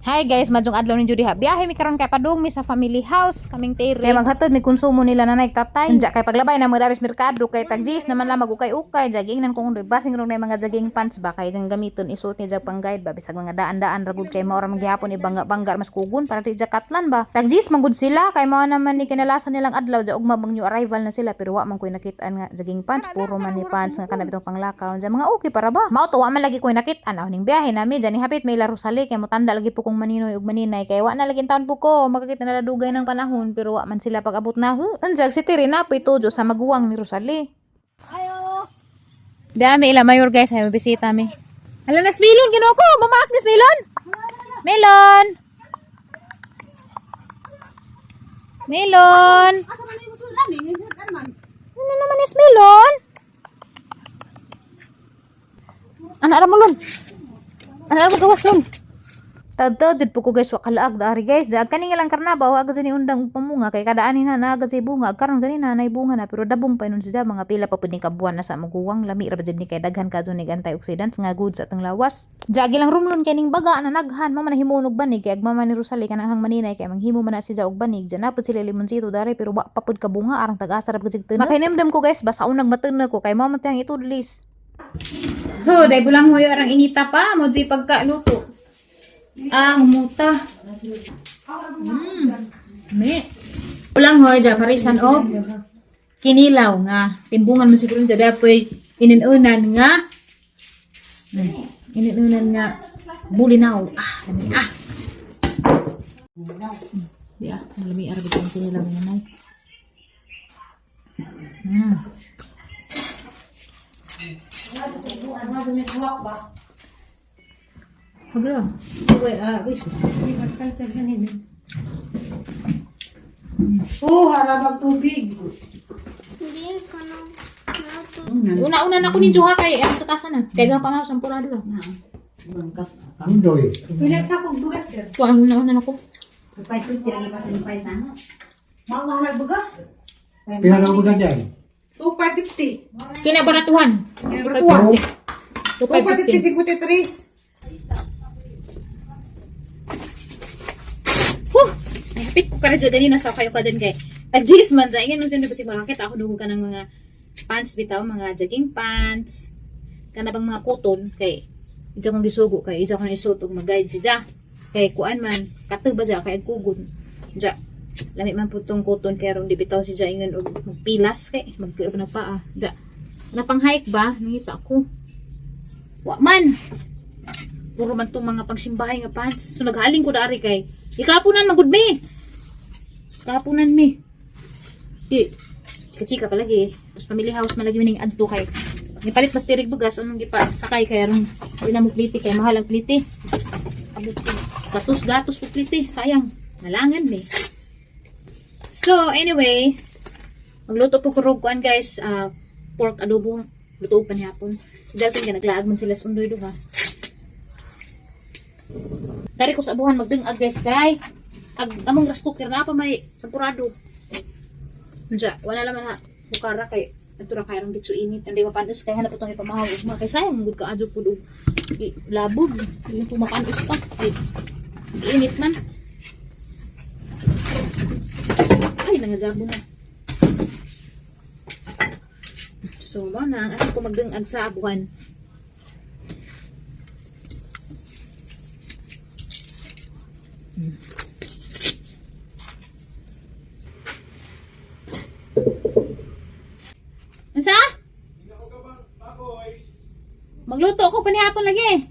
Hi guys, madjong adlaw ni Judy ha. Biyahe mi karon kay padung mi sa family house kaming tiri. Kay maghatod mi konsumo nila nanay tatay. Anja kay paglabay na mga daris merkado kay tagjis naman lang magukay-ukay jogging nan kung undoy basing rong mga jogging pants ba kay jang gamiton isuot ni jag pang guide ba bisag mga daan-daan ra gud kay mao ra manggihapon ni bangga-banggar mas kugon para di jakatlan ba. Tagjis magud sila kay mao naman ni kinalasan nilang adlaw ja ugma bang new arrival na sila pero wa man koy nakit-an nga jogging pants puro man ni pants nga kana bitong panglakaw. Anja mga okay para ba. Mao to wa man lagi koy nakit-an ning biyahe nami jani hapit may laro sali kay mo tanda lagi po kung maninoy ug maninay kay wa na laging taon po ko magkakita na dugay ng panahon pero wa man sila pag-abot na unjag si Tiri na pay tujo sa maguwang ni Rosalie. Ayo. Dami ila mayor guys ay bisita mi. Hala nas Milon ginoo ko mamaak ni Milon. Milon. Milon. Ano naman ni Milon? Anak ra mo lon. Anak ra mo gawas lon. Tagtad jud po ko guys wa kalaag dari guys dag kani nga lang karnabaw agad ni undang pamunga kay kadaanin na agad say bunga karon gani na nay bunga na pero dabong pa nun siya mga pila pa pud ni kabuan na sa maguwang lami ra jud ni kay daghan kadto ni antioxidants nga good sa atong lawas jagi lang rumlon kining baga na naghan mama na himunog banig kay agmama ni Rosalie kanang hang maninay kay manghimo man na siya og banig jan napud sila limonsito dari pero wa pa pud kabunga arang tag-asa ra gud tenon makahinimdam ko guys basa unag mateunog ko kay mao man tiyang itudlis so day bulang hoyo arang inita pa mo di pagkaluto. Humuta. Me. Ulang hoy ja parisan og kinilaw nga timbungan man siguro ja dapoy ininunan nga bulinaw. Lami Ya, lami ara bitong kinilaw nga nay. Aglo. Harap tubig. Una-una na ko ni Joha kay ang tatasan na. Kaya pa mga sampurado lang. Indoy. Pilag sa kong bugas sir. So, ang una-una na ko. Upay ko tira pa sa upay na. Mga nagbugas. Pinagawa mo na dyan. 250. Kinabaratuhan. Kinabaratuhan. 250. 250 Napit ko ka na dyan ganina sa kayo ka dyan kay nag-jilis man dyan. Ingin nung siyempre pasig makakita ako dugo ka ng mga pants bitaw, mga jogging pants. Kana bang mga cotton kay ija kong gisugo kay ija ko na isuot og mag-guide siya. Kay kuan man kateg ba dyan kay kugon. Dyan. Lami man po tong cotton kay ron di bitaw siya ingon og magpilas kay magkirap na paa. Dyan. Napang hike ba? Nangita ko. Wa man. Puro man itong mga pangsimbahay nga pants. So naghaling ko dari kay ikapunan magud mi. Kapunan mi. Di. Chika-chika palagi. Tapos family house malagi mining adto kay nipalit mas tirig bugas anong gipa sakay kay aron wala mo pliti kay mahal ang pliti. Abot ko. Gatos po pliti. Sayang. Malangan mi. So anyway, magluto po kurog kuan guys. Pork adobo. Luto pa hapon. Dahil nga naglaag man sila sa undoy duha. Dari ko sa abuhan magdungag guys kay among rice cooker na pa may sampurado. Diya, wala naman na bukara kay ito ra kay rang bitso init. Hindi mapanos kay hanap itong ipamahal ugma kay sayang gud ka adyo pud og labog. Yung tumapanos pa. Init man. Ay nangajabo na. So, mo na ang ako magdungag sa abuhan. Ansa? Magluto ako panihapon lagi.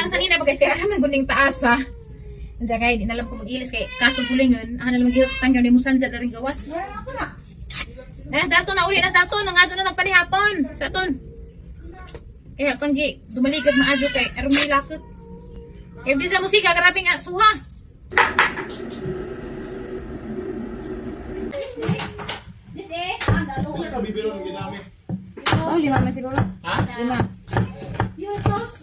Ang sanina ba guys kaya naman guning taas ha. Ansa kay di na alam ko mag-ilis kay kasong kulingon. Ang nalang maghirap tanggaw ni musanda na rin gawas. Dato na uli na dato nang adto na nagpanihapon. Sa aton. Kaya panggi dumaligad maadyo kay aron may lakot. Kaya di sa musika grabe nga suha. Oh, 5 man siguro. Ha? 5. Yung sauce.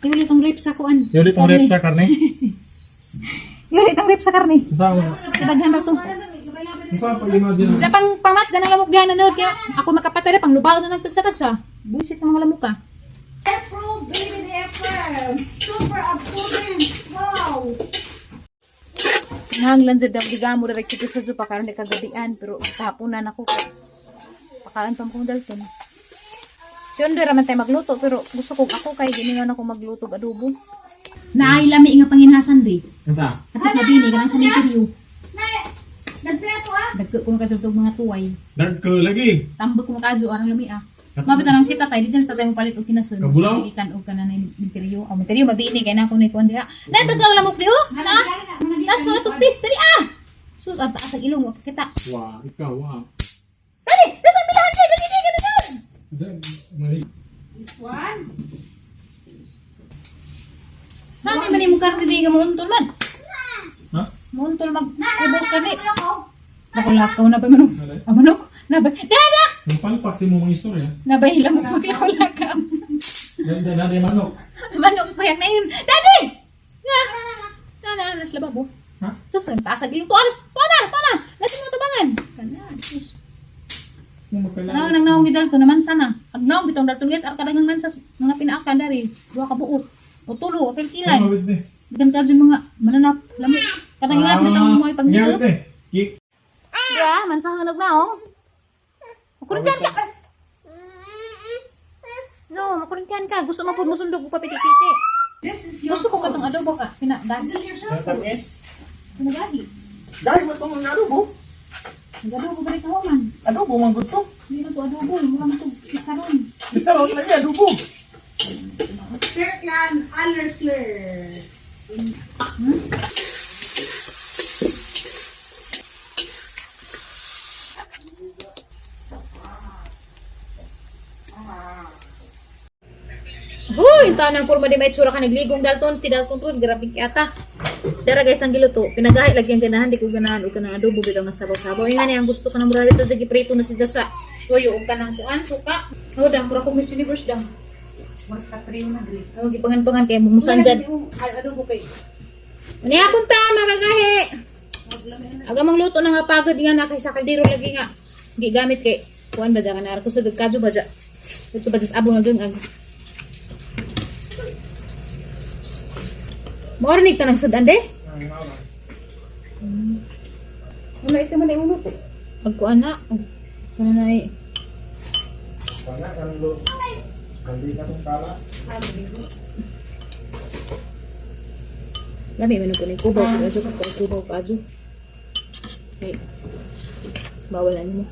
Yung itong rip sa kuan. Yun itong rep sa karne. Yung itong rip sa karne. Saan mo? Kadaghan na to. Saan pag imagine? Sa pang pamat ganang lamok dihan na nerd kaya ako makapatay na pang lubaw na nagtagsa-tagsa. Buisit ng mga lamok ka. April, baby, the April. Super absorbent. Wow. Nahanglan sa digamo direct sa pa karon di kagabian pero tapunan ako kay pakalan pa kong dalton. Yun doon raman tayo magluto pero gusto ko ako kay giningan ako magluto og adobo. Naay lami nga panginasan di. Saan? At least nabini kanang sa interior. Nagpreto ah. Dagko ko katutog mga tuway. Dark ka lagi. Tambok ko kadyo arang lami ah. Mabito nang si tatay di dyan sa tatay mo palit og kinasun. Kabulaw? Ikan og kana na interior. Ang interior mabini kay na ako ni kon diha. Na dagang lamok di oh. Na. Tas mo ito pis dali ah. Sus ang taas ang ilong wa kita. Wow, ikaw wow. Dali, nasa bilahan siya dali dali dali. Mali. This one. Nani man imong karne di ka muuntol man. Ha? Muuntol mag-ubos karne. Nakulakaw na ba manok? Ah, manok? Nabay. Dada! Yung palpak si mo mga istorya. Nabay lang maglakaw-lakaw. Ganda na rin manok. Manok ko yung nahin. Daddy! Nga! Nana, alas lababo. Ha? Diyos, ang taas ang ilong. Tuanas! Tuana! Nasi mo tubangan. Kana, Diyos. Yung magkailangan. Ano, nang naong gidal to naman sana. Agnaong bitong dalton guys. Ang kadagang man sa mga pinaakan dari. Dua ka buo. O tulo, apel kilay. Ano mawid eh? Bigan ka dyan mga mananap. Lamit. Katang ingab na itong mga ipagdito. Ngawit eh. Kik. Diya, mansahanog na oh. Makurintihan ka. No, makurintihan ka. Gusto mo po musundog ko papiti-piti. This is your Gusto ko katong adobo ka. Pinadasi. This is your cell phone. Natangis. Pinagahi. Dahil mo itong adobo. Nag-adobo balik na man. Adobo, manggod to. Hindi na to adobo. Mula mo to isaron. Bisa ron lagi adobo. Kirkland Allerclear. Hoy, tanang porma di may tsura ka nagligong dalton. Si dalton to, grabe kiyata. Dara guys, ang giluto. Pinagahi lagi ang ganahan. Di ko ganahan. O ka ng adobo. Bitaw nga sabaw-sabaw. Yung nga niya, ang gusto ka ng mura rito. Sige, prito na si Jasa. Hoy, o ka ng kuan, suka. O, dang, mura ko Miss Universe, dang. Mas katriyo na gri. O, gipangan-pangan kayo. Mumusan dyan. Adobo kay. Manihapon ta, magagahi. Aga mang luto na nga pagod nga na kay sa kaldero lagi nga. Hindi gamit kay kuan ba dyan ka na arko sa gagkadyo ba dyan. Ito ba dyan sa abo na dun. Morning ka nang sadan de? Wala ito man ay umuto. Magkuan na. Ano na eh. Wala kang lo. Kandi ka itong kala. Lami man ko ni kubaw kadyo ka kubaw kadyo. Okay. Bawalan mo.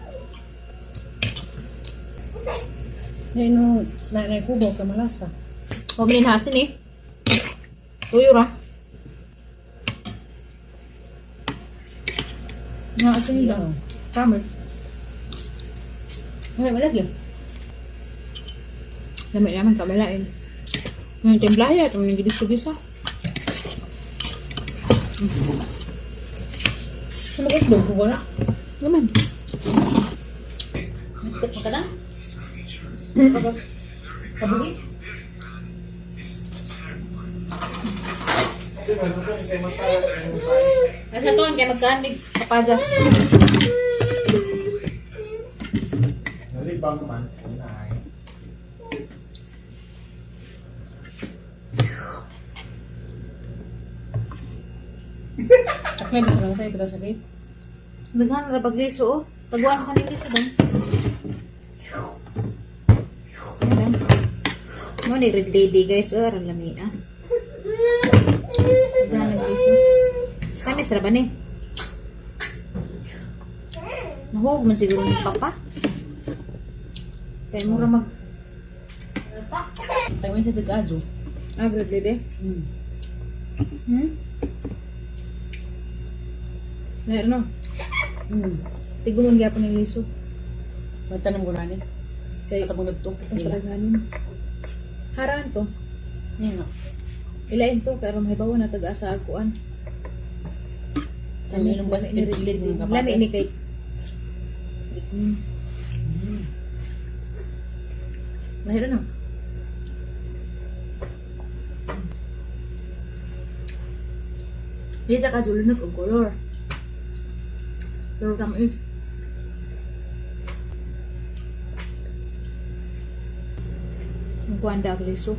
Ay no, na kubo ka malasa. Huwag minhasin eh. Tuyo ra. Na asin lang. Kamer. Ay, wala lang. Lami naman kamalain. Ngayon templaya, ito mga gidis-gisa. Mag-itlog ko na. Naman. Nagtik mo ka lang? Kabuhi? Nasa tuwan kaya magkahandig kapajas. Nalibang man. Ay. Taklay ba lang sa'yo pala sakit? Naghan na pagliso oh. Taguan ka niliso dong. Ayan. Mo ni red lady guys. Oh, aram lami ah. Naghan nagliso. Kami sarap ba ni? Nahug man siguro ng papa. Kaya mura mag... Tayo mo sa Jagajo. Ah, red lady? Hmm? Meron no? Tigunon gyapon ng liso. Magtanong ko na ni. Kay Katabunod to. ang palaganin. Haran to. Yan o. Ilain to karon mahibawan na taga-asa agkuan. Kami nung basket lid ng kapatas. Lami ini kay Mahirap na. Dia cakap dulu nak kolor. Terutama is. Ang kuanda gliso.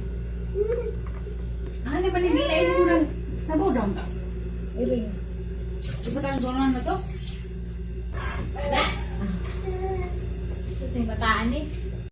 Ano ba nila ini kurang sabaw dong? Ini. Iba kang dolan na to? Terus yang bataan nih.